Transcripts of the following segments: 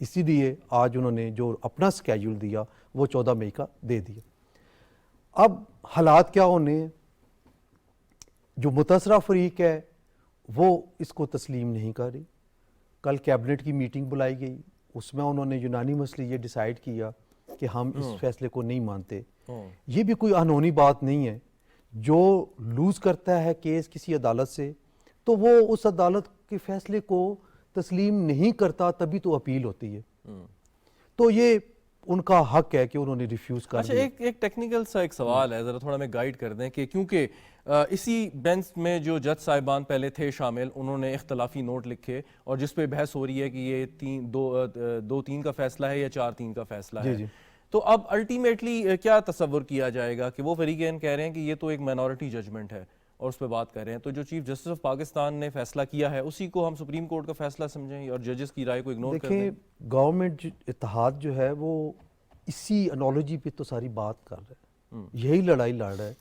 اسی لیے آج انہوں نے جو اپنا سکیجول دیا وہ 14 مئی کا دے دیا. اب حالات کیا ہونے ہیں؟ جو متاثرہ فریق ہے وہ اس کو تسلیم نہیں کر رہی. کل کیبنٹ کی میٹنگ بلائی گئی, اس میں انہوں نے یونانیمسلی یہ ڈیسائیڈ کیا کہ ہم اس فیصلے کو نہیں مانتے. یہ بھی کوئی انہونی بات نہیں ہے. جو لوز کرتا ہے کیس کسی عدالت سے تو وہ اس عدالت کے فیصلے کو تسلیم نہیں کرتا, تبھی تو اپیل ہوتی ہے. تو یہ ان کا حق ہے کہ انہوں نے ریفیوز کر اچھا دیا. ایک ٹیکنیکل سا ایک سوال ہے, ذرا تھوڑا میں گائیڈ کر دیں کہ کیونکہ اسی بینچ میں جو جج صاحبان پہلے تھے شامل, انہوں نے اختلافی نوٹ لکھے اور جس پہ بحث ہو رہی ہے کہ یہ 2-3 کا فیصلہ ہے یا 4-3 کا فیصلہ ہے. تو اب الٹیمیٹلی کیا تصور کیا جائے گا کہ وہ فریقین کہہ رہے ہیں کہ یہ تو ایک مائنورٹی ججمنٹ ہے اور اس پہ بات کر رہے ہیں, تو جو چیف جسٹس آف پاکستان نے فیصلہ کیا ہے اسی کو ہم سپریم کورٹ کا فیصلہ سمجھیں اور ججز کی رائے کو اگنور کر دیں؟ دیکھیں گورنمنٹ اتحاد جو ہے وہ اسی انالوجی پہ تو ساری بات کر رہا ہے, یہی لڑائی لڑ رہا ہے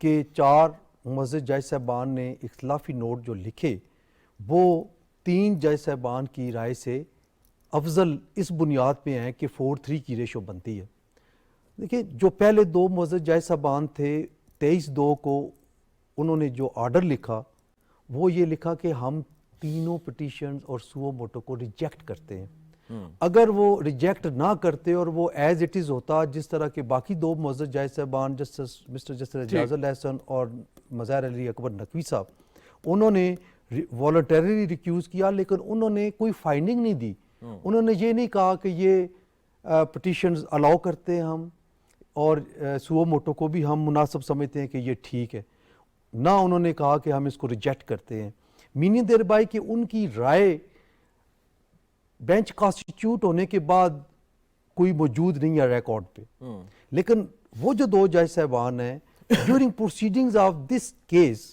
کہ 4 معزز جج صاحبان نے اختلافی نوٹ جو لکھے وہ 3 جج صاحبان کی رائے سے افضل اس بنیاد پہ ہیں کہ 4-3 کی ریشو بنتی ہے. دیکھیں جو پہلے 2 معزز جج صاحبان تھے 23/2 کو انہوں نے جو آرڈر لکھا وہ یہ لکھا کہ ہم تینوں پٹیشنز اور سو موٹو کو ریجیکٹ کرتے ہیں. اگر وہ ریجیکٹ نہ کرتے اور وہ ایز اٹ از ہوتا جس طرح کے باقی 2 معزز جج صاحبان مسٹر جسٹس اعجاز الحسن اور مظاہر علی اکبر نقوی صاحب, انہوں نے والنٹریلی ریکیوز کیا لیکن انہوں نے کوئی فائنڈنگ نہیں دی. انہوں نے یہ نہیں کہا کہ یہ پٹیشنز الاؤ کرتے ہیں ہم اور سو موٹو کو بھی ہم مناسب سمجھتے ہیں کہ یہ ٹھیک ہے, نہ انہوں نے کہا کہ ہم اس کو ریجیکٹ کرتے ہیں. میننگ دیر بائی کہ ان کی رائے بینچ کانسٹیٹیوٹ ہونے کے بعد کوئی موجود نہیں ہے ریکارڈ پہ. لیکن وہ جو 2 جج صاحبان ہیں during proceedings of this case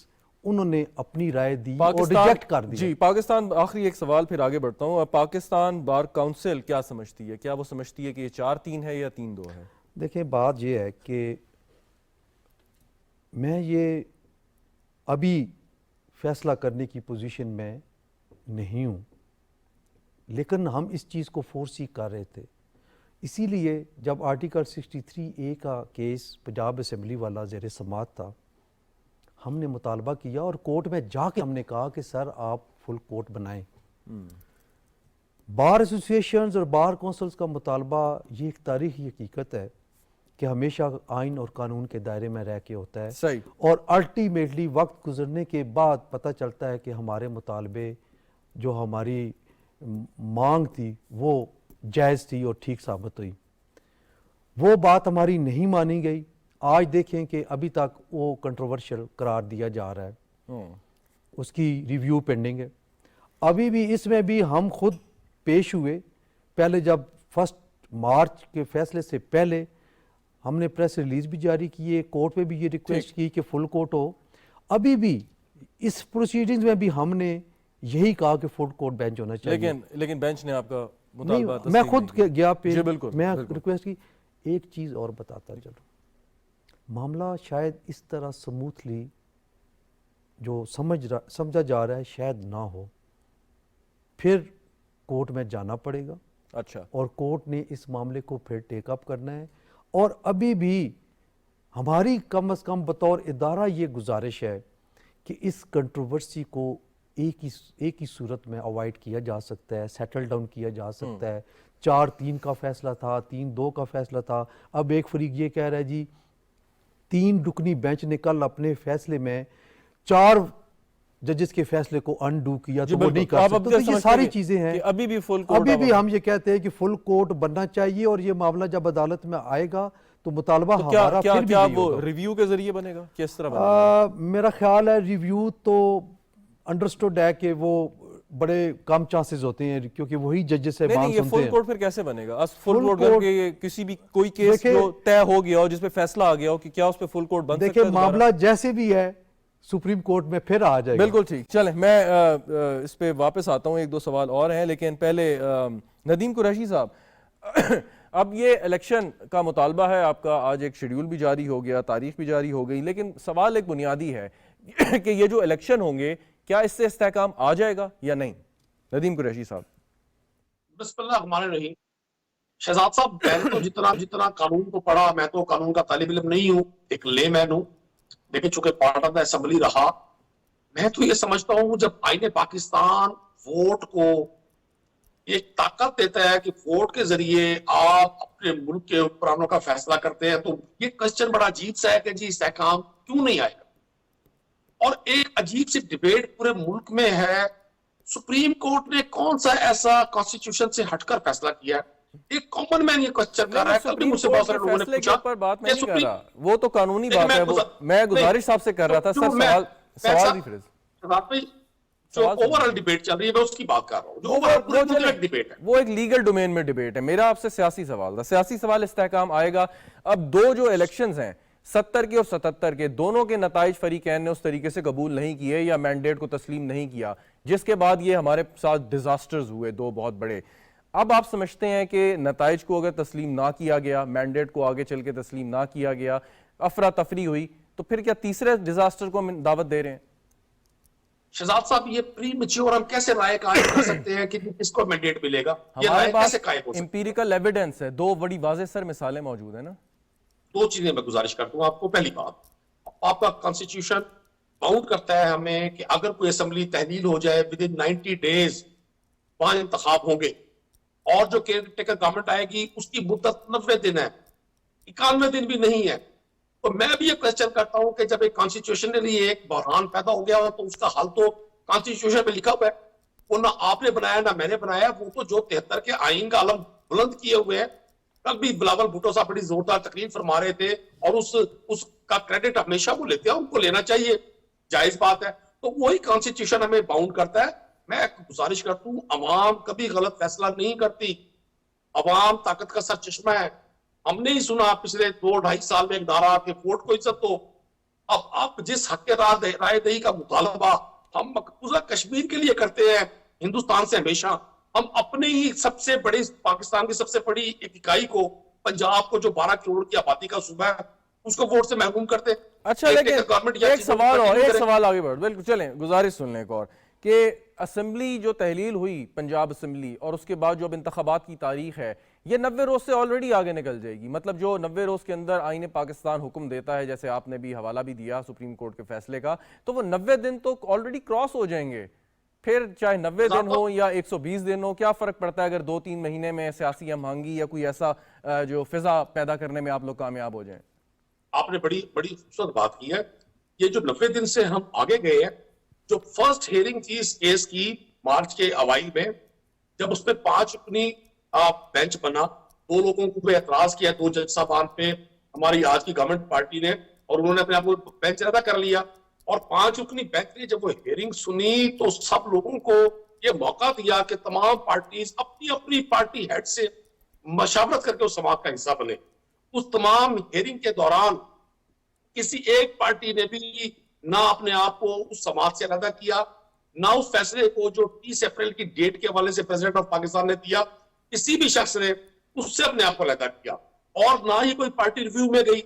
انہوں نے اپنی رائے دی اور ریجیکٹ کر دی. جی پاکستان, آخری ایک سوال پھر آگے بڑھتا ہوں, پاکستان بار کاؤنسل کیا سمجھتی ہے؟ کیا وہ سمجھتی ہے کہ یہ 4-3 ہے یا 3-2 ہے؟ دیکھیں بات یہ ہے کہ میں یہ ابھی فیصلہ کرنے کی پوزیشن میں نہیں ہوں, لیکن ہم اس چیز کو فورسی کر رہے تھے. اسی لیے جب آرٹیکل 63A کا کیس پنجاب اسمبلی والا زیر سماعت تھا ہم نے مطالبہ کیا اور کورٹ میں جا کے ہم نے کہا کہ سر آپ فل کورٹ بنائیں. بار ایسوسیشنز اور بار کونسلز کا مطالبہ یہ ایک تاریخی حقیقت ہے کہ ہمیشہ آئین اور قانون کے دائرے میں رہ کے ہوتا ہے. صحیح. اور الٹیمیٹلی وقت گزرنے کے بعد پتہ چلتا ہے کہ ہمارے مطالبے جو ہماری مانگ تھی وہ جائز تھی اور ٹھیک ثابت ہوئی. وہ بات ہماری نہیں مانی گئی. آج دیکھیں کہ ابھی تک وہ کنٹروورشل قرار دیا جا رہا ہے, اس کی ریویو پینڈنگ ہے. ابھی بھی اس میں بھی ہم خود پیش ہوئے, پہلے جب 1 مارچ کے فیصلے سے پہلے ہم نے پریس ریلیز بھی جاری کیے, کورٹ پہ بھی یہ ریکویسٹ کی کہ فل کورٹ ہو. ابھی بھی اس پروسیڈنگز میں بھی ہم نے یہی کہا کہ فل کورٹ بینچ ہونا چاہیے. لیکن بینچ نے آپ کا مطالبہ نہیں, میں خود گیا پہ میں بالکل ریکویسٹ کی. ایک چیز اور بتاتا چلو, معاملہ شاید اس طرح سموتھلی جو سمجھا جا رہا ہے شاید نہ ہو, پھر کورٹ میں جانا پڑے گا. اچھا. اور کورٹ نے اس معاملے کو پھر ٹیک اپ کرنا ہے. اور ابھی بھی ہماری کم از کم بطور ادارہ یہ گزارش ہے کہ اس کنٹروورسی کو ایک ہی صورت میں اوائڈ کیا جا سکتا ہے, سیٹل ڈاؤن کیا جا سکتا ہے. 4-3 کا فیصلہ تھا, 3-2 کا فیصلہ تھا. اب ایک فریق یہ کہہ رہا ہے جی 3 رکنی بینچ نے کل اپنے فیصلے میں 4 ججز کے فیصلے کو انڈو کیا تو وہ نہیں کر سکتے. تو یہ ساری چیزیں ہیں. ابھی بھی فل کورٹ, ابھی بھی ہم یہ کہتے ہیں کہ فل کورٹ بننا چاہیے اور یہ معاملہ جب عدالت میں آئے گا تو مطالبہ ہمارا پھر بھی کیا نہیں وہ ہوگا. ریویو کے ذریعے بنے گا, کس طرح بنے گا؟ میرا خیال ہے ریویو تو انڈرسٹوڈ ہے کہ وہ بڑے کم چانسز ہوتے ہیں کیونکہ وہی ججز سے بات سنتے ہیں. یہ فل کورٹ پھر کیسے بنے گا؟ فل کورٹ کر کے کسی بھی کوئی کیس جو طے ہو گیا ہو جس پہ فیصلہ آ گیا ہو کہ کیا اس پہ فل کورٹ بن سکتا ہے؟ دیکھیں معاملہ جیسے بھی ہے سپریم کورٹ میں پھر آ جائے گا. بالکل ٹھیک. چلیں میں اس پہ واپس آتا ہوں, 1-2 سوال اور ہیں, لیکن پہلے ندیم قریشی صاحب, اب یہ الیکشن کا مطالبہ ہے آپ کا, آج ایک شیڈیول بھی جاری ہو گیا, تاریخ بھی جاری ہو گئی, لیکن سوال ایک بنیادی ہے کہ یہ جو الیکشن ہوں گے کیا اس سے استحکام آ جائے گا یا نہیں؟ ندیم قریشی صاحب. بسم اللہ الرحمن الرحیم. شہزاد صاحب, میں نے تو جتنا قانون کو پڑھا, میں تو قانون کا طالب علم نہیں ہوں, ایک لے مین ہوں, لیکن چونکہ پارٹ آف دا اسمبلی رہا, میں تو یہ سمجھتا ہوں جب آئین پاکستان ووٹ کو ایک طاقت دیتا ہے کہ ووٹ کے ذریعے آپ اپنے ملک کے حکمرانوں کا فیصلہ کرتے ہیں, تو یہ کوسچن بڑا عجیب سا ہے کہ جی استحکام کیوں نہیں آئے گا. اور ایک عجیب سی ڈیبیٹ پورے ملک میں ہے, سپریم کورٹ نے کون سا ایسا کانسٹیٹیوشن سے ہٹ کر فیصلہ کیا ہے. ایک کامن مین یہ کوسچن کر رہا ہے. کل بھی مجھ سے بہت سارے لوگوں نے فیصلے کے پوچھا اوپر بات میں نہیں کر رہا, وہ تو قانونی بات ہے, میں نہیں, گزارش صاحب سے کر رہا تھا. سر سوال ریفریز جو اوورال ڈیبیٹ چل رہی ہے میں اس کی بات کر رہا ہوں, جو اوورال ڈیبیٹ ہے وہ ایک لیگل ڈومین میں ڈیبیٹ ہے. میرا آپ سے سیاسی سوال تھا, سیاسی سوال استحکام آئے گا. اب دو جو الیکشنز ہیں 70 کے اور 77 کے, دونوں کے نتائج فریقین نے اس طریقے سے قبول نہیں کیے یا مینڈیٹ کو تسلیم نہیں کیا, جس کے بعد یہ ہمارے ساتھ ڈیزاسٹرز ہوئے دو بہت بڑے. اب آپ سمجھتے ہیں کہ نتائج کو اگر تسلیم نہ کیا گیا, مینڈیٹ کو آگے چل کے تسلیم نہ کیا گیا, افراتفری ہوئی, تو پھر کیا تیسرے ڈیزاسٹر کو ہم دعوت دے رہے ہیں؟ شہزاد صاحب, یہ پری میچور ہم کیسے رائے قائم کر سکتے ہیں کہ کس کو مینڈیٹ ملے گا؟ یہ ہمارے رائے پاس کیسے قائم ہو سکتی ہے؟ امپیریکل ایویڈنس ہے, دو بڑی واضح سر مثالیں موجود ہیں نا. دو چیزیں میں گزارش کرتا ہوں آپ کو. پہلی بات, آپ کا کانسٹیٹیوشن باؤنڈ کرتا ہے ہمیں کہ اگر کوئی اسمبلی تحلیل ہو جائے ود ان 90 days 5 انتخاب ہوں گے, اور جو کیئر ٹیکر گورنمنٹ آئے گی اس کی مدت 90 دن ہے, 91 دن بھی نہیں ہے. تو میں بھی یہ کوشچن کرتا ہوں کہ جب ایک کانسٹیٹیوشنلی ایک بحران پیدا ہو گیا ہو تو اس کا حل تو کانسٹیٹیوشن میں لکھا ہوا ہے, وہ نہ آپ نے بنایا نہ میں نے بنایا, وہ تو جو 73 کے آئین کا علم بلند کیے ہوئے ہیں. کل بھی بلاول بھٹو صاحب بڑی زوردار تقریر فرما رہے تھے, اور اس کا کریڈٹ ہمیشہ وہ لیتے ہیں, ان کو لینا چاہیے, جائز بات ہے. تو وہی کانسٹیٹیوشن ہمیں باؤنڈ کرتا ہے. میں گزارش کرتا ہوں, عوام کبھی غلط فیصلہ نہیں کرتی, عوام طاقت کا سر چشمہ ہے. ہم نے ہی سنا پچھلے 2-2.5 سال میں ایک نعرہ کہ ووٹ کو عزت دو. اب آپ جس حق کے رائے دہی کا مطالبہ ہم مقبوضہ کشمیر کے لیے کرتے ہیں ہندوستان سے ہمیشہ, ہم اپنے ہی سب سے بڑے پاکستان کی سب سے بڑی ایک اکائی کو, پنجاب کو جو 12 کروڑ کی آبادی کا صوبہ ہے, اس کو ووٹ سے محروم کرتے. اچھا, لیکن ایک سوال آگے بڑھ, بالکل چلیں گزارش سن لیں ایک اور, کہ اسمبلی جو تحلیل ہوئی پنجاب اسمبلی, اور اس کے بعد جو اب انتخابات کی تاریخ ہے, یہ 90 روز سے آلریڈی آگے نکل جائے گی. مطلب جو 90 روز کے اندر آئین پاکستان حکم دیتا ہے, جیسے آپ نے بھی حوالہ بھی دیا سپریم کورٹ کے فیصلے کا, تو وہ 90 دن تو آلریڈی کراس ہو جائیں گے. پھر چاہے 90 دن ہو یا 120 دن ہو, کیا فرق پڑتا ہے اگر 2-3 مہینے میں سیاسی ہم آہنگی یا کوئی ایسا جو فضا پیدا کرنے میں آپ لوگ کامیاب ہو جائیں. آپ نے بڑی خوبصورت بات کی ہے. یہ جو 90 دن سے ہم آگے گئے ہیں, جو فرسٹ ہیئرنگ تھی اس کیس کی مارچ کے اوائل میں, جب اس میں 5 اپنی بینچ بنا, 2 لوگوں کو اعتراض کیا 2 جج صاحبان پہ ہماری آج کی گورنمنٹ پارٹی نے, اور انہوں نے اپنے آپ کو بینچ ردا کر لیا, اور 5 اپنی بینچ نے جب وہ ہیئرنگ سنی تو سب لوگوں کو یہ موقع دیا کہ تمام پارٹیز اپنی اپنی پارٹی ہیڈ سے مشاورت کر کے اس سماعت کا حصہ بنے. اس تمام ہیئرنگ کے دوران کسی ایک پارٹی نے بھی نہ اپنے آپ کو اس سماعت سے علیحدہ کیا, نہ اس فیصلے کو جو 30 اپریل کی ڈیٹ کے حوالے سے پریزیڈنٹ آف پاکستان نے دیا, کسی بھی شخص نے اس سے اپنے آپ کو علیحدہ کیا, اور نہ ہی کوئی پارٹی ریویو میں گئی.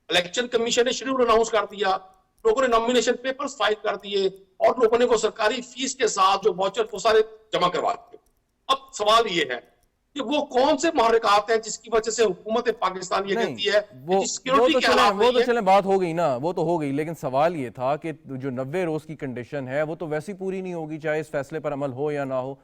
الیکشن کمیشن نے شیڈول اناؤنس کر دیا, لوگوں نے نامینیشن پیپرز فائل کر دیے, اور لوگوں نے وہ سرکاری فیس کے ساتھ جو واچر وہ سارے جمع کروا دیے. اب سوال یہ ہے کہ وہ کون سے محرکات ہیں جس کی وجہ سے حکومت پاکستان یہ کہتی ہے کہ سیکیورٹی کے حالات وہ تو چلیں بات ہو گئی نا, وہ تو ہو گئی, لیکن سوال یہ تھا کہ جو 90 روز کی کنڈیشن ہے وہ تو ویسی پوری نہیں ہوگی چاہے اس فیصلے پر عمل ہو یا نہ ہو.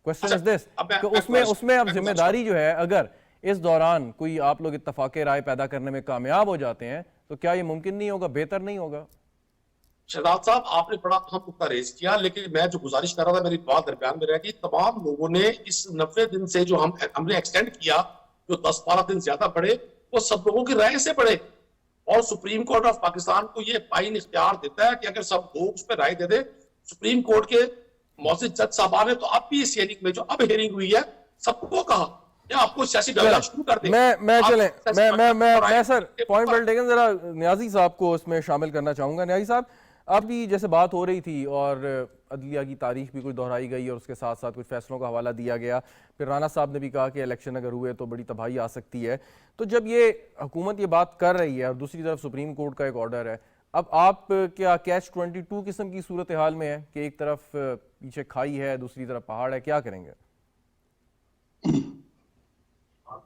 کوسچن از دس کہ اس میں اب ذمہ داری جو ہے, اگر اس دوران کوئی آپ لوگ اتفاق رائے پیدا کرنے میں کامیاب ہو جاتے ہیں تو کیا یہ ممکن نہیں ہوگا, بہتر نہیں ہوگا؟ شہزاد صاحب, آپ نے بڑا اہم مدعا ریز کیا, لیکن میں جو گزارش کر رہا تھا میری بات درمیان میں رہ گئی. تمام لوگوں نے اس 90 دن سے جو ہم نے ایکسٹینڈ کیا, جو 10-12 دن زیادہ بڑھے, وہ سب لوگوں کی رائے سے بڑھے, اور سپریم کورٹ آف پاکستان کو یہ پائن اختیار دیتا ہے کہ اگر سب لوگ اس پہ رائے دے دیں. سپریم کورٹ کے معزز جج صاحبان نے تو اب بھی اس ہیئرنگ میں جو اب ہیئرنگ ہوئی ہے سب کو کہا کہ آپ کو سیاسی ڈائیلاگ شروع کر دیں. میں سر پوائنٹ ویل ٹیکن, ذرا نیازی صاحب کو اس میں شامل کرنا چاہوں گا. نیازی صاحب, اب بھی جیسے بات ہو رہی تھی اور عدلیہ کی تاریخ بھی کچھ دہرائی گئی اور اس کے ساتھ ساتھ کچھ فیصلوں کا حوالہ دیا گیا, پھر رانا صاحب نے بھی کہا کہ الیکشن اگر ہوئے تو بڑی تباہی آ سکتی ہے. تو جب یہ حکومت یہ بات کر رہی ہے اور دوسری طرف سپریم کورٹ کا ایک آرڈر ہے, اب آپ کیا کیچ 22 قسم کی صورتحال میں ہے کہ ایک طرف پیچھے کھائی ہے دوسری طرف پہاڑ ہے, کیا کریں گے؟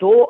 2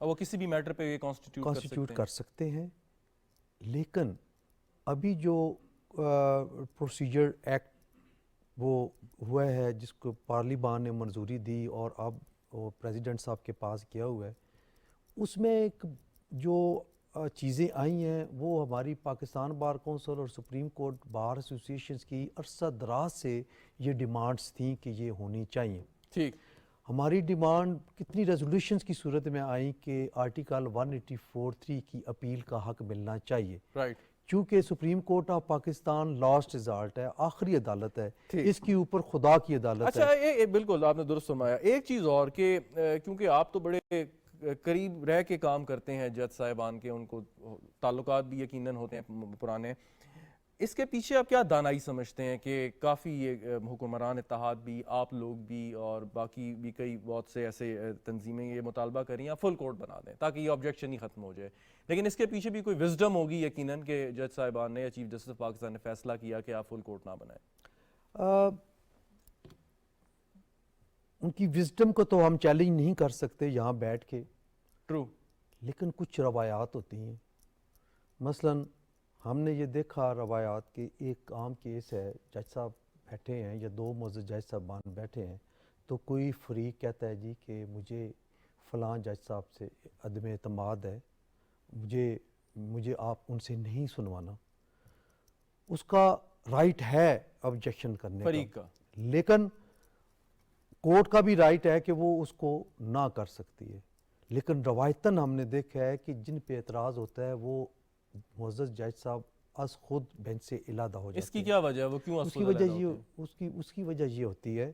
اور وہ کسی بھی میٹر پہ یہ کانسٹیٹیوٹ کر سکتے ہیں. لیکن ابھی جو پروسیجر ایکٹ وہ ہوا ہے جس کو پارلیمان نے منظوری دی اور اب وہ پریزیڈنٹ صاحب کے پاس گیا ہوا ہے, اس میں ایک جو چیزیں آئی ہیں وہ ہماری پاکستان بار کونسل اور سپریم کورٹ بار ایسوسیشنز کی عرصہ دراز سے یہ ڈیمانڈز تھیں کہ یہ ہونی چاہیے. ٹھیک. ہماری ڈیمانڈ کتنی ریزولوشنز کی صورت میں آئیں کہ آرٹیکل 184(3) کی اپیل کا حق ملنا چاہیے. رائٹ. چونکہ supreme court of Pakistan last result ہے, آخری عدالت ہے, اس کے اوپر خدا کی عدالت ہے. اچھا, بالکل آپ نے درست فرمایا. ایک چیز اور کہ کیونکہ آپ تو بڑے قریب رہ کے کام کرتے ہیں جج صاحبان کے, ان کو تعلقات بھی یقیناً ہوتے ہیں پرانے, اس کے پیچھے آپ کیا دانائی سمجھتے ہیں کہ کافی یہ حکمران اتحاد بھی, آپ لوگ بھی اور باقی بھی کئی بہت سے ایسے تنظیمیں یہ مطالبہ کر رہی ہیں فل کورٹ بنا دیں تاکہ یہ آبجیکشن ہی ختم ہو جائے, لیکن اس کے پیچھے بھی کوئی وزڈم ہوگی یقیناً کہ جج صاحبان نے یا چیف جسٹس آف پاکستان نے فیصلہ کیا کہ آپ فل کورٹ نہ بنائیں؟ ان کی وزڈم کو تو ہم چیلنج نہیں کر سکتے یہاں بیٹھ کے. ٹرو. لیکن کچھ روایات ہوتی ہیں. مثلاً ہم نے یہ دیکھا روایات کہ ایک عام کیس ہے, جج صاحب بیٹھے ہیں یا دو معزز جج صاحبان بیٹھے ہیں, تو کوئی فریق کہتا ہے جی کہ مجھے فلاں جج صاحب سے عدم اعتماد ہے, مجھے آپ ان سے نہیں سنوانا. اس کا رائٹ ہے آبجیکشن کرنے فریق کا, لیکن کورٹ کا بھی رائٹ ہے کہ وہ اس کو نہ کر سکتی ہے. لیکن روایتاً ہم نے دیکھا ہے کہ جن پہ اعتراض ہوتا ہے وہ معزز جج صاحب از خود بینچ سے علادہ ہو جاتے ہیں. اس کی کیا وجہ ہے, وہ کیوں اس کی وجہ یہ ہوتی ہے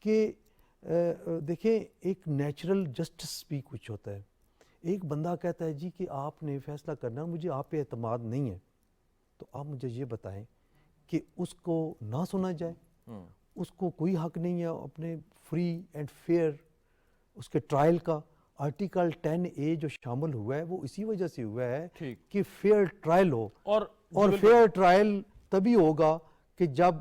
کہ دیکھیں ایک نیچرل جسٹس بھی کچھ ہوتا ہے. ایک بندہ کہتا ہے جی کہ آپ نے فیصلہ کرنا, مجھے آپ پہ اعتماد نہیں ہے, تو آپ مجھے یہ بتائیں کہ اس کو نہ سنا جائے, اس کو کوئی حق نہیں ہے اپنے فری اینڈ فیئر اس کے ٹرائل کا. آرٹیکل 10A جو شامل ہوا ہے وہ اسی وجہ سے ہوا ہے کہ فیئر ٹرائل ہو, اور فیئر ٹرائل تبھی ہوگا کہ جب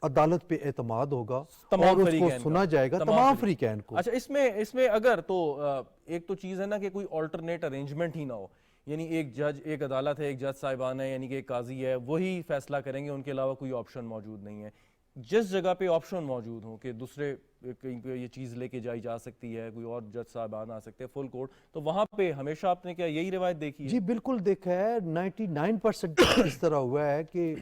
عدالت پہ اعتماد ہوگا اور اس کو سنا جائے گا تمام فریقین کو. اچھا, اس میں اگر تو ایک تو چیز ہے نا کہ کوئی آلٹرنیٹ ارینجمنٹ ہی نہ ہو, یعنی ایک جج, ایک عدالت ہے, ایک جج صاحبان ہے, یعنی کہ ایک قاضی ہے, وہی فیصلہ کریں گے, ان کے علاوہ کوئی آپشن موجود نہیں ہے. جس جگہ پہ آپشن موجود ہوں کہ دوسرے کہیں پہ یہ چیز لے کے جائی جا سکتی ہے, کوئی اور جج صاحبان آ سکتے ہیں فل کورٹ, تو وہاں پہ ہمیشہ آپ نے کیا یہی روایت دیکھی ہے؟ جی بالکل دیکھا ہے. 99% اس طرح ہوا ہے کہ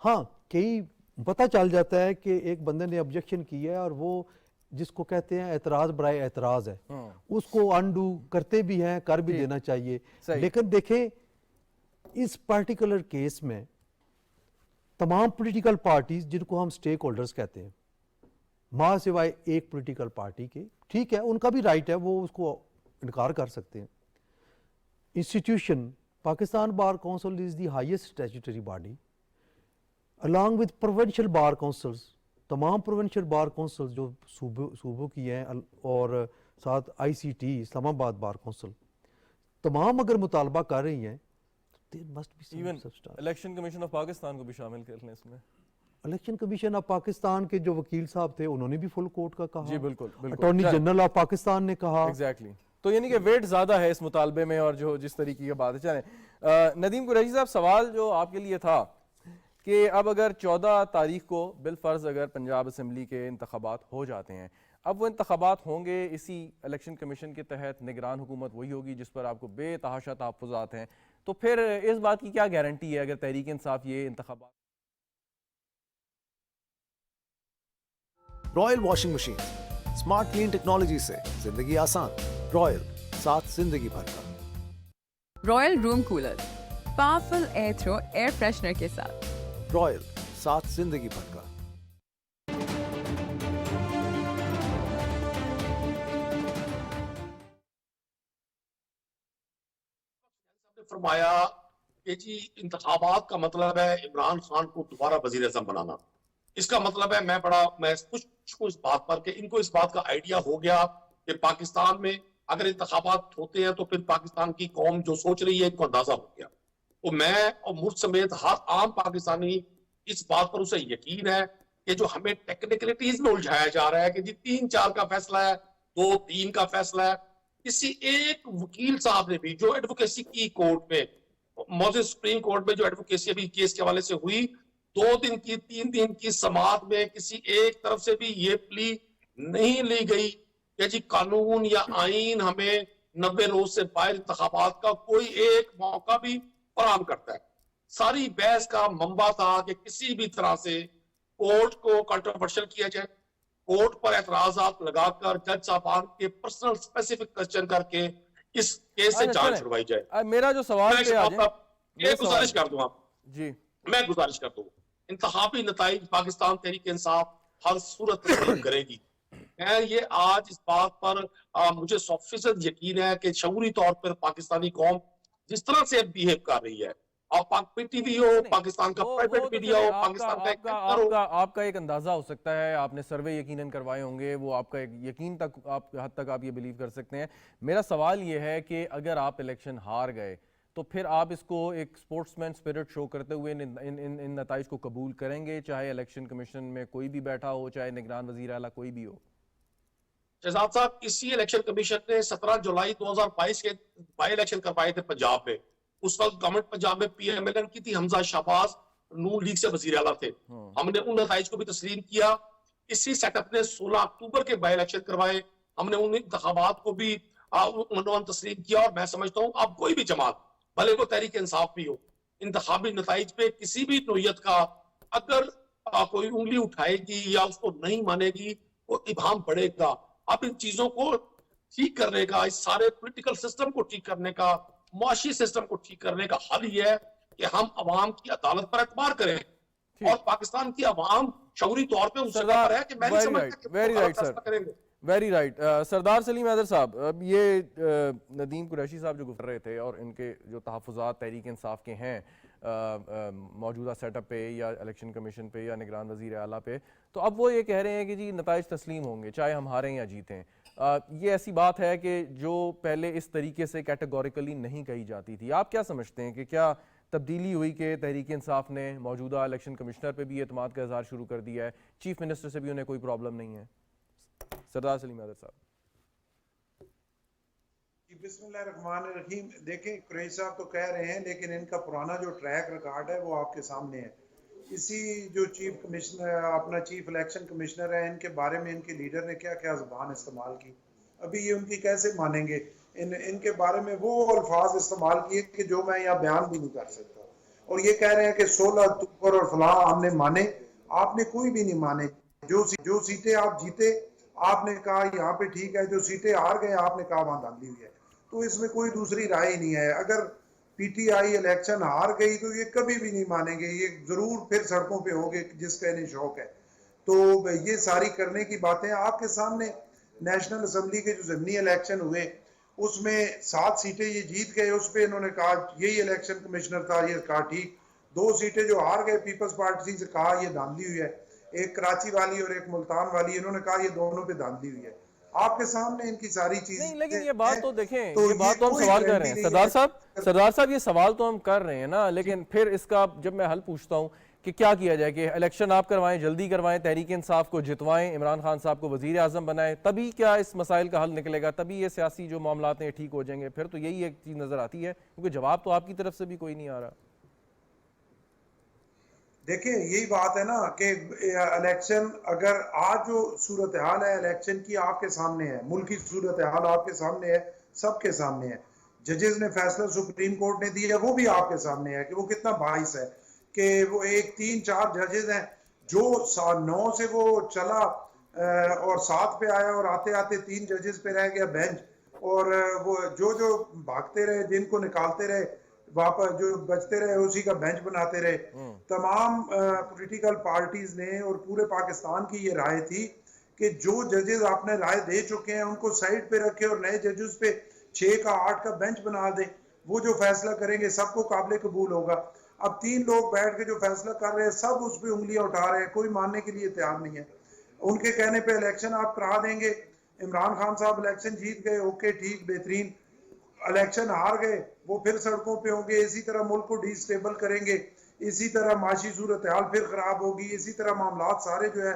ہاں کئی پتہ چل جاتا ہے کہ ایک بندے نے آبجیکشن کیا ہے اور وہ جس کو کہتے ہیں اعتراض برائے اعتراض ہے, اس کو انڈو کرتے بھی ہیں, کر بھی دینا چاہیے. لیکن دیکھیں اس پرٹیکولر کیس میں تمام پولیٹیکل پارٹیز جن کو ہم سٹیک ہولڈرز کہتے ہیں, ماں سوائے ایک پولیٹیکل پارٹی کے, ٹھیک ہے ان کا بھی رائٹ ہے, وہ اس کو انکار کر سکتے ہیں. Institution Pakistan bar council is the highest statutory body along with provincial bar councils. تمام پروونشل بار کونسل جو صوبوں کی ہیں اور ساتھ ICT اسلام آباد بار کونسل, تمام اگر مطالبہ کر رہی ہیں, الیکشن کمیشن آف پاکستان کو بھی شامل کر لیں اس میں. الیکشن کمیشن آف پاکستان کے جو وکیل صاحب تھے انہوں نے بھی فل کورٹ کا کہا. جی بالکل. اٹارنی جنرل آف پاکستان نے کہا. ایگزیکٹلی. تو یعنی کہ ویٹ زیادہ ہے اس مطالبے میں, اور جو جس طریقے کی بات ہے. چلیں ندیم قریشی صاحب, سوال جو آپ کے لیے تھا کہ اب اگر 14 تاریخ کو بالفرض اگر پنجاب اسمبلی کے انتخابات ہو جاتے ہیں, اب وہ انتخابات ہوں گے اسی الیکشن کمیشن کے تحت, نگران حکومت وہی ہوگی جس پر آپ کو بے تحاشا تحفظات ہیں, تو پھر اس بات کی کیا گارنٹی ہے اگر تحریک انصاف یہ انتخابات. Royal washing machine, smart clean technology سے زندگی آسان. رائل, ساتھ زندگی بھر کا. Royal room cooler, powerful air throw air freshener کے ساتھ. رائل, ساتھ زندگی بھر کا. فرمایا کہ جی انتخابات کا مطلب ہے عمران خان کو دوبارہ وزیر اعظم بنانا. اس کا مطلب ہے میں کچھ کو اس بات پر کہ ان کو اس بات کا آئیڈیا ہو گیا کہ پاکستان میں اگر انتخابات ہوتے ہیں تو پھر پاکستان کی قوم جو سوچ رہی ہے ان کو اندازہ ہو گیا. تو میں اور ملک سمیت ہر عام پاکستانی اس بات پر اسے یقین ہے کہ جو ہمیں ٹیکنیکلٹیز میں الجھایا جا رہا ہے کہ جی 3-4 کا فیصلہ ہے, 2-3 کا فیصلہ ہے, کسی ایک وکیل صاحب نے بھی جو ایڈوکیسی کی کورٹ میں موجود سپریم کورٹ میں جو ایڈوکیسی ابھی کیس کے حوالے سے ہوئی 2 دن کی 3 دن کی سماعت میں کسی ایک طرف سے بھی یہ پلی نہیں لی گئی کہ جی قانون یا آئین ہمیں 90 روز سے باہر انتخابات کا کوئی ایک موقع بھی فراہم کرتا ہے. ساری بحث کا منبع تھا کہ کسی بھی طرح سے کورٹ کو کنٹروورشل کیا جائے, کورٹ پر اعتراضات لگا کر جج صاحبان کے پرسنل اسپیسیفک کوسچن کر کے اس کیس سے جان چھڑوائی جائے. میرا جو سوال پہ آ جائیں, ایک گزارش کر دوں آپ جی میں گزارش کر دوں, انتخابی نتائج پاکستان تحریک انصاف ہر صورت تسلیم کرے گی. میں یہ آج اس بات پر مجھے 100% یقین ہے کہ شعوری طور پر پاکستانی قوم جس طرح سے بیہیو کر رہی ہے, آپ پی ٹی وی ہو, پاکستان کا پرائیویٹ میڈیا ہو, پاکستان کا ایک ایکٹر ہو, آپ کا ایک اندازہ ہو سکتا ہے, آپ نے سروے یقیناً کروائے ہوں گے, وہ آپ کا ایک یقین تک آپ حد تک آپ یہ بلیو کر سکتے ہیں. میرا سوال یہ ہے کہ اگر آپ الیکشن ہار گئے تو پھر آپ اس کو ایک سپورٹس مین اسپرٹ شو کرتے ہوئے ان نتائج کو قبول کریں گے, چاہے الیکشن کمیشن میں کوئی بھی بیٹھا ہو, چاہے نگران وزیر اعلیٰ کوئی بھی ہو؟ شہزاد صاحب, اسی الیکشن کمیشن نے 17 جولائی 2022 کے بائی الیکشن کروائے تھے پنجاب میں. اس وقت گورنمنٹ پنجاب میں پی ایم ایل این کی تھی, حمزہ شہباز نون لیگ سے وزیر اعلیٰ تھے. ہم نے ان نتائج کو بھی تسلیم کیا. اسی سیٹ اپ نے 16 اکتوبر کے بائی الیکشن کروائے, ہم نے ان انتخابات کو بھی عنوان تسلیم کیا. اور میں سمجھتا ہوں اب کوئی بھی جماعت, بھلے وہ تحریک انصاف بھی ہو, انتخابی نتائج پہ کسی بھی نوعیت کا اگر کوئی انگلی اٹھائے گی یا اس کو نہیں مانے گی, وہ ابہام بڑھے گا. اب ان چیزوں کو ٹھیک کرنے کا, اس سارے پولیٹیکل سسٹم کو ٹھیک کرنے کا, معاشی سسٹم کو ٹھیک کرنے کا حل یہ ہے کہ ہم عوام کی عدالت پر اعتبار کریں. اور پاکستان کی عوام شعوری طور پہ ان سے خبر ہے کہ میں نہیں سمجھتا کہ وہ غلط فیصلہ کریں گے. Very right. سردار سلیم حیدر صاحب, اب یہ ندیم قریشی صاحب جو گفتگو کر رہے تھے اور ان کے جو تحفظات تحریک انصاف کے ہیں موجودہ سیٹ اپ پہ یا الیکشن کمیشن پہ یا نگران وزیر اعلیٰ پہ, تو اب وہ یہ کہہ رہے ہیں کہ جی نتائج تسلیم ہوں گے چاہے ہم ہاریں یا جیتیں. یہ ایسی بات ہے کہ جو پہلے اس طریقے سے کیٹیگوریکلی نہیں کہی جاتی تھی. آپ کیا سمجھتے ہیں کہ کیا تبدیلی ہوئی کہ تحریک انصاف نے موجودہ الیکشن کمشنر پہ بھی اعتماد کا اظہار شروع کر دیا ہے, چیف منسٹر سے بھی انہیں کوئی پرابلم نہیں ہے؟ سردار سلیم حیدر صاحب. بسم اللہ الرحمن الرحیم. دیکھیں قریشی صاحب تو کہہ رہے ہیں, لیکن ان کا پرانا جو ٹریک ریکارڈ ہے وہ آپ کے سامنے ہے. اسی جو چیف کمشنر اپنا چیف الیکشن کمشنر ہے, ان کے بارے میں ان کے لیڈر نے کیا کیا زبان استعمال کی, ابھی یہ ان کی کیسے مانیں گے؟ ان کے بارے میں وہ الفاظ استعمال کیے کہ جو میں یہاں بیان بھی نہیں کر سکتا. اور یہ کہہ رہے ہیں کہ 16 اکتوبر اور فلاں ہم نے مانے. آپ نے کوئی بھی نہیں مانے. جو سیٹیں آپ جیتے آپ نے کہا یہاں پہ ٹھیک ہے, جو سیٹیں ہار گئے آپ نے کہا وہاں دھاندلی ہوئی ہے. تو اس میں کوئی دوسری رائے نہیں ہے. اگر پی ٹی آئی الیکشن ہار گئی تو یہ کبھی بھی نہیں مانیں گے, یہ ضرور پھر سڑکوں پہ ہوگے جس کا انہیں شوق ہے. تو یہ ساری کرنے کی باتیں آپ کے سامنے. نیشنل اسمبلی کے جو ضمنی الیکشن ہوئے اس میں 7 سیٹیں یہ جیت گئے, اس پہ انہوں نے کہا یہی الیکشن کمشنر تھا, یہ کہا ٹھیک. 2 سیٹیں جو ہار گئے پیپلز پارٹی سے کہا یہ دھاندلی ہوئی ہے, ایک کراچی والی اور ایک ملتان والی, انہوں نے کہا یہ دونوں پہ دھاندلی ہوئی ہے. آپ کے سامنے ان کی ساری چیزیں نہیں, لیکن یہ بات تو دیکھیں, یہ بات تو ہم سوال کر رہے ہیں سردار صاحب, یہ سوال تو ہم کر رہے ہیں نا, لیکن پھر اس کا جب میں حل پوچھتا ہوں کہ کیا کیا جائے کہ الیکشن آپ کروائیں, جلدی کروائیں, تحریک انصاف کو جتوائیں, عمران خان صاحب کو وزیر اعظم بنائیں, تبھی کیا اس مسائل کا حل نکلے گا, تبھی یہ سیاسی جو معاملات ہیں ٹھیک ہو جائیں گے؟ پھر تو یہی ایک چیز نظر آتی ہے, کیونکہ جواب تو آپ کی طرف سے بھی کوئی نہیں آ رہا. دیکھیں یہی بات ہے نا کہ الیکشن, اگر آج جو صورتحال ہے الیکشن کی آپ کے سامنے ہے, ملکی صورتحال آپ کے سامنے ہے, سب کے سامنے ہے. ججز نے فیصلہ سپریم کورٹ نے دیا وہ بھی آپ کے سامنے ہے کہ وہ کتنا باعث ہے کہ وہ 3-4 ججز ہیں جو 9 سے وہ چلا اور 7 پہ آیا اور آتے آتے 3 ججز پہ رہ گیا بینچ, اور وہ جو بھاگتے رہے, جن کو نکالتے رہے واپس, جو بچتے رہے اسی کا بینچ بناتے رہے. تمام پولیٹیکل پارٹیز نے اور پورے پاکستان کی یہ رائے تھی کہ جو ججز آپ نے رائے دے چکے ہیں ان کو سائڈ پہ رکھے اور نئے ججز پہ 6 کا 8 کا بینچ بنا دیں, وہ جو فیصلہ کریں گے سب کو قابل قبول ہوگا. اب 3 لوگ بیٹھ کے جو فیصلہ کر رہے ہیں سب اس پہ انگلیاں اٹھا رہے ہیں, کوئی ماننے کے لیے تیار نہیں ہے. ان کے کہنے پہ الیکشن آپ کرا دیں گے, عمران خان صاحب الیکشن جیت گئے, اوکے ٹھیک بہترین. الیکشن ہار گئے وہ پھر سڑکوں پہ ہوں گے, اسی طرح ملک کو ڈی اسٹیبل کریں گے, اسی طرح معاشی صورتحال پھر خراب ہوگی, اسی طرح معاملات سارے جو ہیں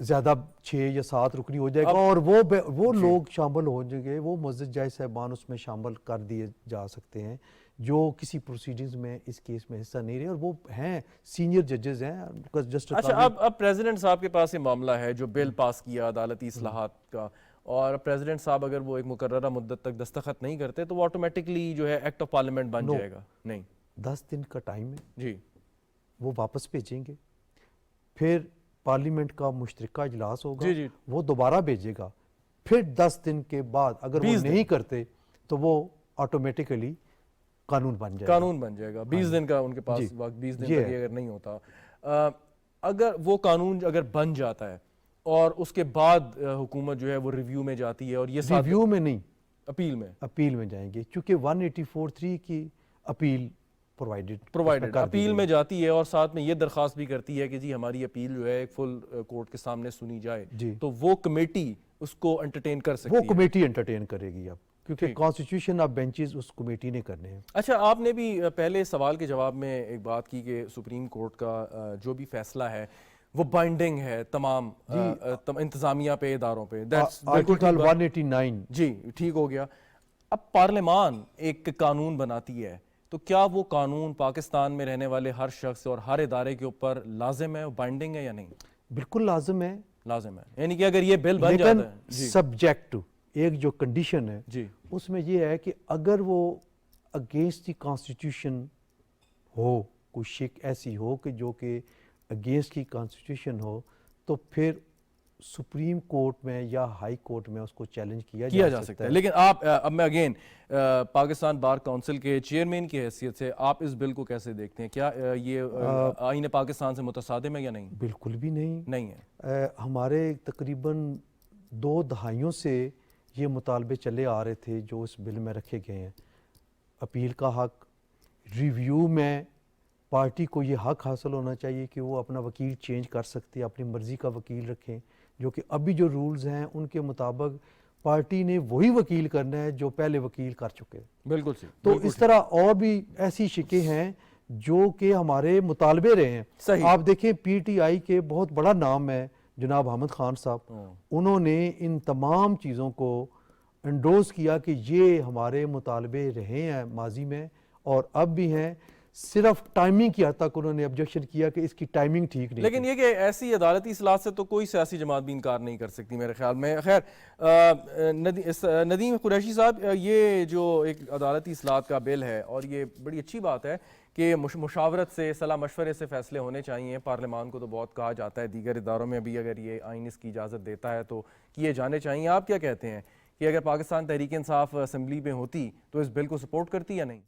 زیادہ 6 یا 7 رکنی ہو جائے گا اور وہ لوگ شامل ہو جائیں گے، وہ مسجد جج صاحبان اس میں شامل کر دیے جا سکتے ہیں جو کسی پروسیڈنگز میں اس کیس میں حصہ نہیں رہے، اور وہ ہیں سینئر ججز ہیں. اچھا اب پریزیڈنٹ صاحب کے پاس یہ معاملہ ہے جو بل پاس کیا عدالتی اصلاحات کا، اور پریزیڈنٹ صاحب اگر وہ ایک مقررہ مدت تک دستخط نہیں کرتے تو وہ آٹومیٹکلی جو ہے ایکٹ آف پارلیمنٹ بن جائے گا؟ نہیں، 10 دن کا ٹائم ہے جی، وہ واپس بھیجیں گے، پھر پارلیمنٹ کا مشترکہ اجلاس ہوگا، وہ دوبارہ بھیجے گا، پھر 10 دن کے بعد اگر وہ نہیں کرتے تو وہ آٹومیٹکلی قانون بن جائے گا. 20 دن کا ان کے پاس وقت، 20 دن تک اگر نہیں ہوتا، اگر وہ قانون اگر بن جاتا ہے اور اس کے بعد حکومت جو ہے وہ ریویو میں جاتی ہے، اور یہ ریویو میں نہیں، اپیل میں جائیں گے، چونکہ 184(3) کی اپیل پرووائڈڈ اپیل میں جاتی ہے، اور ساتھ میں یہ درخواست بھی کرتی ہے کہ جی ہماری اپیل جو ہے ایک فل کورٹ کے سامنے سنی جائے، تو وہ کمیٹی اس کو انٹرٹین کر سکتی ہے. وہ کمیٹی انٹرٹین کرے گی اب، کیونکہ کانسٹیٹیوشن اب بینچز اس کمیٹی نے کرنے ہیں. اچھا، آپ نے بھی پہلے سوال کے جواب میں ایک بات کی کہ سپریم کورٹ کا جو بھی فیصلہ ہے وہ بائنڈنگ ہے تمام انتظامیہ پہ، اداروں پہ. آرٹیکل 189 جی ٹھیک ہو گیا. اب پارلیمان ایک قانون بناتی ہے تو کیا وہ قانون پاکستان میں رہنے والے ہر شخص اور ہر ادارے کے اوپر لازم ہے، بائنڈنگ ہے یا نہیں؟ بالکل لازم ہے، یعنی کہ اگر یہ بل بن جاتا ہے، لیکن سبجیکٹ ایک جو کنڈیشن ہے اس میں یہ ہے کہ اگر وہ اگینسٹ دی کانسٹیٹیوشن ہو، کوئی شک ایسی ہو کہ جو کہ اگینسٹ کی کانسٹیٹیوشن ہو، تو پھر سپریم کورٹ میں یا ہائی کورٹ میں اس کو چیلنج کیا جا سکتا ہے. لیکن اب میں اگین پاکستان بار کونسل کے چیئرمین کی حیثیت سے آپ اس بل کو کیسے دیکھتے ہیں؟ کیا یہ آئین پاکستان سے متصادم ہے یا نہیں؟ بالکل بھی نہیں ہے. ہمارے تقریباً 2 دہائیوں سے یہ مطالبے چلے آ رہے تھے جو اس بل میں رکھے گئے ہیں. اپیل کا حق، ریویو میں پارٹی کو یہ حق حاصل ہونا چاہیے کہ وہ اپنا وکیل چینج کر سکتے، اپنی مرضی کا وکیل رکھیں، جو کہ ابھی جو رولز ہیں ان کے مطابق پارٹی نے وہی وکیل کرنا ہے جو پہلے وکیل کر چکے. بالکل صحیح. تو اس طرح اور بھی ایسی شکیں ہیں جو کہ ہمارے مطالبے رہے ہیں. آپ دیکھیں پی ٹی آئی کے بہت بڑا نام ہے جناب احمد خان صاحب، انہوں نے ان تمام چیزوں کو انڈورس کیا کہ یہ ہمارے مطالبے رہے ہیں ماضی میں اور اب بھی ہیں. صرف ٹائمنگ کی حد تک انہوں نے آبجیکشن کیا کہ اس کی ٹائمنگ ٹھیک نہیں. لیکن یہ کہ ایسی عدالتی اصلاحات سے تو کوئی سیاسی جماعت بھی انکار نہیں کر سکتی میرے خیال میں. خیر ندیم قریشی صاحب، یہ جو ایک عدالتی اصلاحات کا بل ہے، اور یہ بڑی اچھی بات ہے کہ مشاورت سے، صلاح مشورے سے فیصلے ہونے چاہیے. پارلیمان کو تو بہت کہا جاتا ہے، دیگر اداروں میں بھی اگر یہ آئین اس کی اجازت دیتا ہے تو کیے جانے چاہیے. آپ کیا کہتے ہیں کہ اگر پاکستان تحریک انصاف اسمبلی میں ہوتی تو اس بل کو سپورٹ کرتی یا نہیں؟